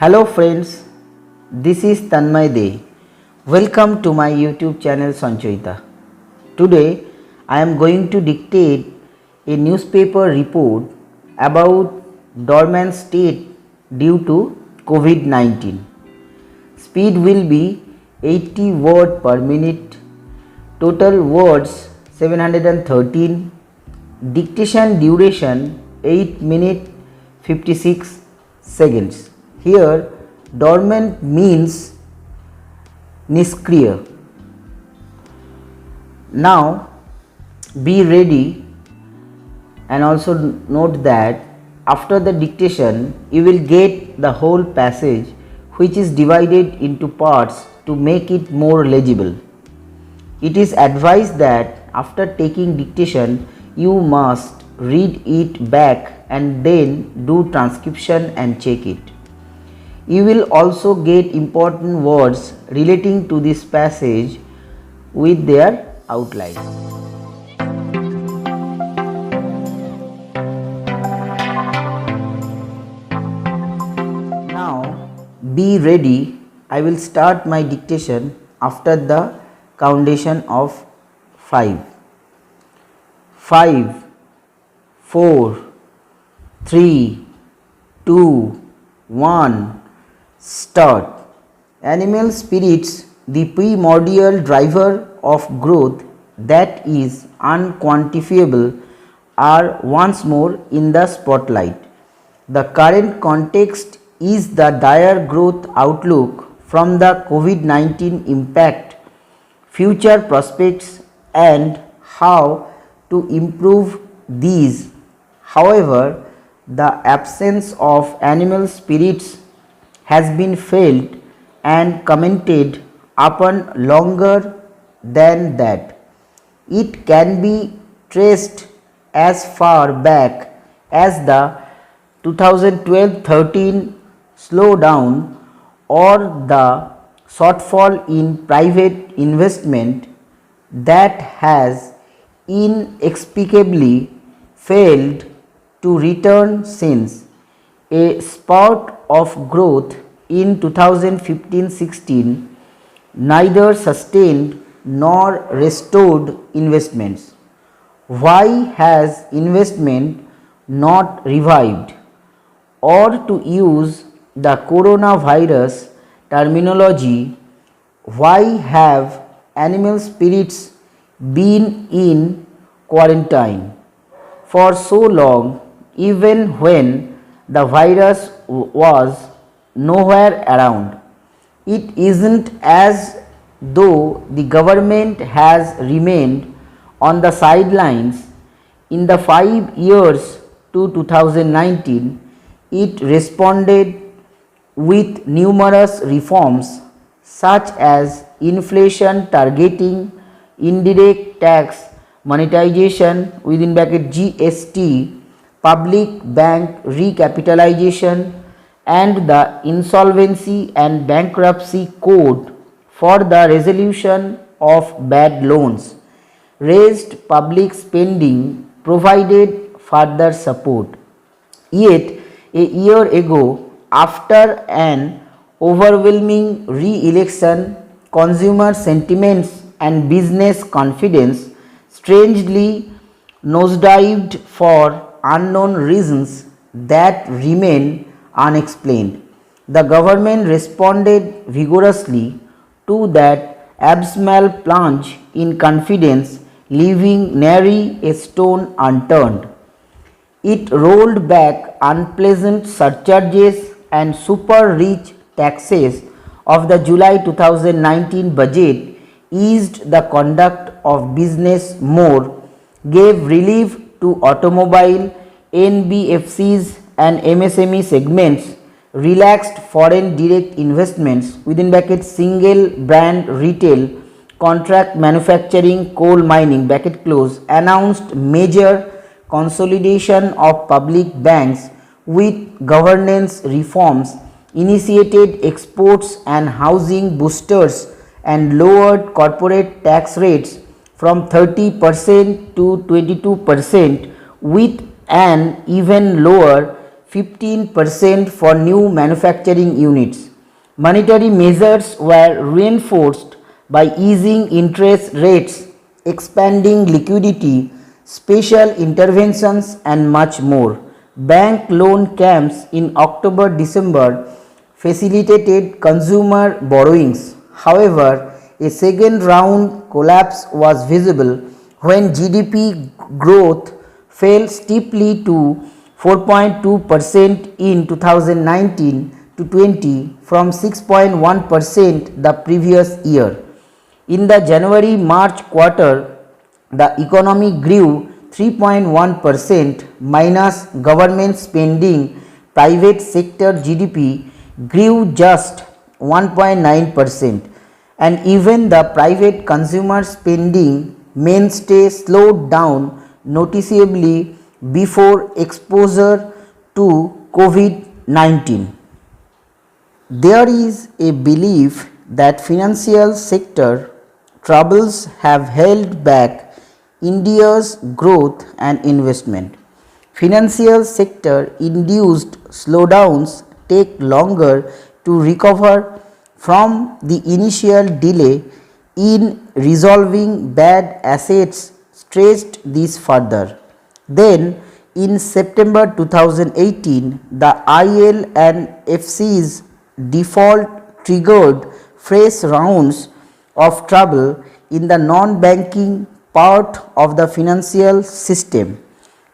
Hello friends, this is Tanmay De. Welcome to my YouTube channel Sanchoita. Today I am going to dictate a newspaper report about dormant state due to COVID-19. Speed will be 80 words per minute, total words 713, dictation duration 8 minutes 56 seconds. Here dormant means niskriya. Now be ready and also note that after the dictation you will get the whole passage, which is divided into parts to make it more legible. It is advised that after taking dictation you must read it back and then do transcription and check it. You will also get important words relating to this passage with their outline. Now be ready. I will start my dictation after the countation of 5. 5, 4, 3, 2, 1. Start. Animal spirits, the primordial driver of growth that is unquantifiable, are once more in the spotlight. The current context is the dire growth outlook from the COVID-19 impact, future prospects, and how to improve these. However, the absence of animal spirits has been felt and commented upon longer than that. It can be traced as far back as the 2012-13 slowdown or the shortfall in private investment that has inexplicably failed to return since. A spurt of growth in 2015-16 neither sustained nor restored investments. Why has investment not revived? Or to use the coronavirus terminology, why have animal spirits been in quarantine for so long, even when the virus was nowhere around? It isn't as though the government has remained on the sidelines. In the 5 years to 2019, it responded with numerous reforms such as inflation targeting, indirect tax monetization within bracket GST, public bank recapitalization, and the Insolvency and Bankruptcy Code for the resolution of bad loans, raised public spending, provided further support. Yet, a year ago, after an overwhelming re-election, consumer sentiments and business confidence strangely nosedived for unknown reasons that remain unexplained. The government responded vigorously to that abysmal plunge in confidence, leaving nary a stone unturned. It rolled back unpleasant surcharges and super rich taxes of the July 2019 budget, eased the conduct of business more, gave relief to automobile, NBFCs and MSME segments, relaxed foreign direct investments within bracket single brand retail, contract manufacturing, coal mining bracket close, announced major consolidation of public banks with governance reforms, initiated exports and housing boosters, and lowered corporate tax rates from 30% to 22%, with an even lower 15% for new manufacturing units. Monetary measures were reinforced by easing interest rates, expanding liquidity, special interventions, and much more. Bank loan camps in October December facilitated consumer borrowings. However, a second round collapse was visible when GDP growth fell steeply to 4.2% in 2019 to 20 from 6.1% the previous year. In the January March quarter, the economy grew 3.1% minus government spending. Private sector GDP grew just 1.9%, and even the private consumer spending mainstay slowed down noticeably before exposure to COVID-19. There is a belief that financial sector troubles have held back India's growth and investment. Financial sector induced slowdowns take longer to recover from the initial delay in resolving bad assets stretched this further. Then in September 2018, the IL&FC's default triggered fresh rounds of trouble in the non-banking part of the financial system.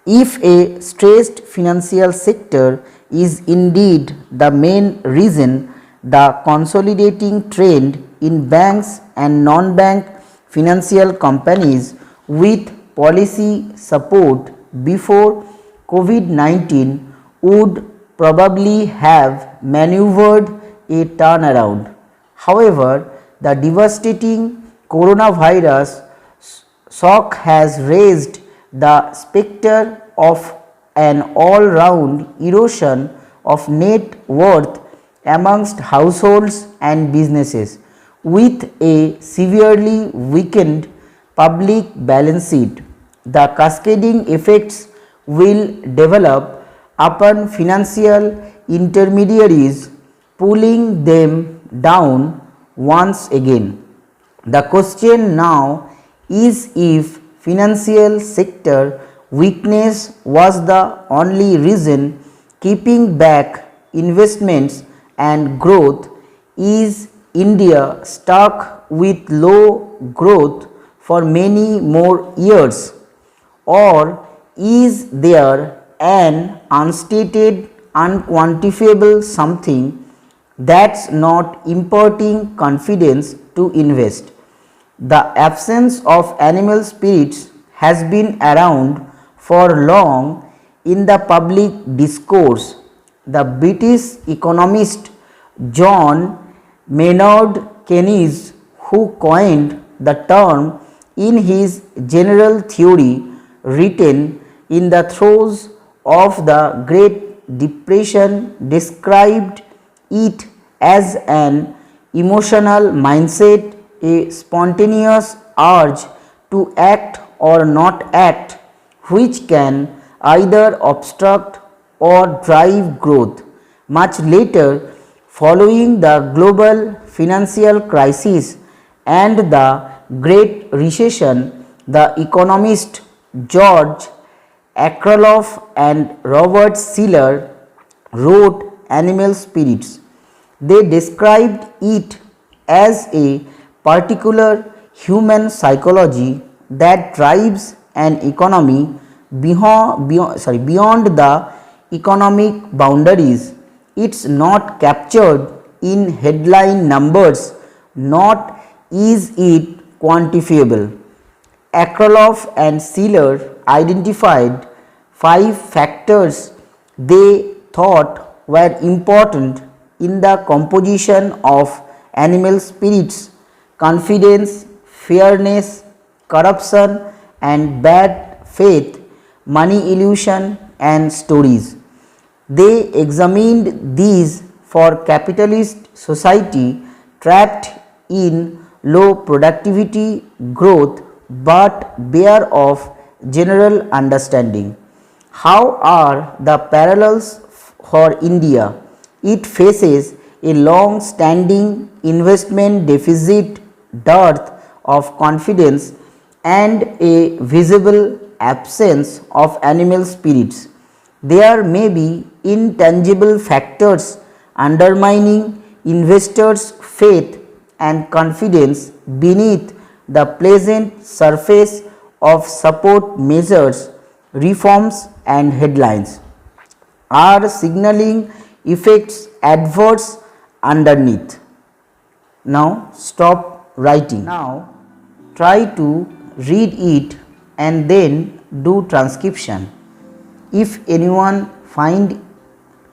If a stressed financial sector is indeed the main reason, the consolidating trend in banks and non-bank financial companies with policy support before COVID-19 would probably have maneuvered a turnaround. However, the devastating coronavirus shock has raised the specter of an all-round erosion of net worth amongst households and businesses, with a severely weakened public balance sheet. The cascading effects will develop upon financial intermediaries, pulling them down once again. The question now is if financial sector weakness was the only reason keeping back investments and growth. Is India stuck with low growth for many more years, or is there an unstated, unquantifiable something that's not imparting confidence to invest? The absence of animal spirits has been around for long in the public discourse. The British economist John Maynard Keynes, who coined the term in his General Theory, written in the throes of the Great Depression, described it as an emotional mindset, a spontaneous urge to act or not act, which can either obstruct or drive growth. Much later, following the global financial crisis and the Great Recession, the economists George Akerlof and Robert Shiller wrote Animal Spirits. They described it as a particular human psychology that drives an economy beyond the economic boundaries. It's not captured in headline numbers, not is it quantifiable. Akerlof and Shiller identified 5 factors they thought were important in the composition of animal spirits: confidence, fairness, corruption and bad faith, money illusion and stories. They examined these for capitalist society trapped in low productivity growth but bare of general understanding. How are the parallels for India. It faces a long standing investment deficit, dearth of confidence, and a visible absence of animal spirits. There may be intangible factors undermining investors' faith and confidence beneath the pleasant surface of support measures, reforms, and headlines are signaling effects adverse underneath. Now stop writing. Now try to read it and then do transcription. If anyone find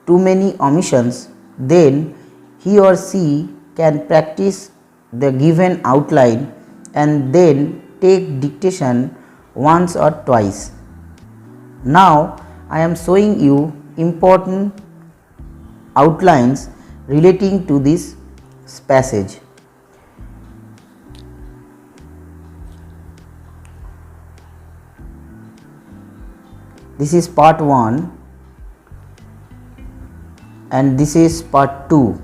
too many omissions, then he or she can practice the given outline and then take dictation once or twice. Now I am showing you important outlines relating to this passage. This is part 1 and this is part 2.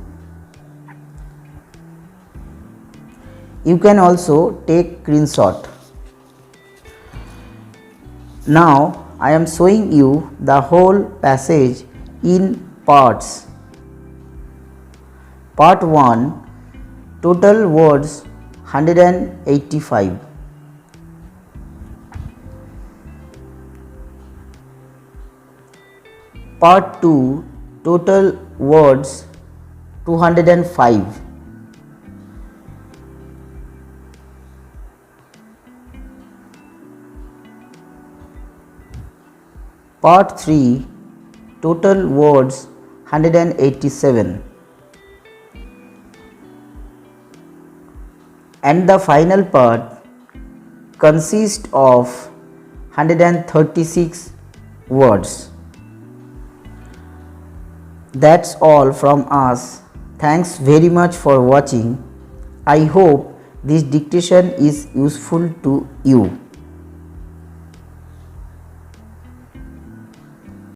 You can also take screenshot. Now I am showing you the whole passage in parts. Part 1, total words 185. Part 2, total words 205. Part 3, total words 187. And the final part consists of 136 words. That's all from us. Thanks very much for watching. I hope this dictation is useful to you.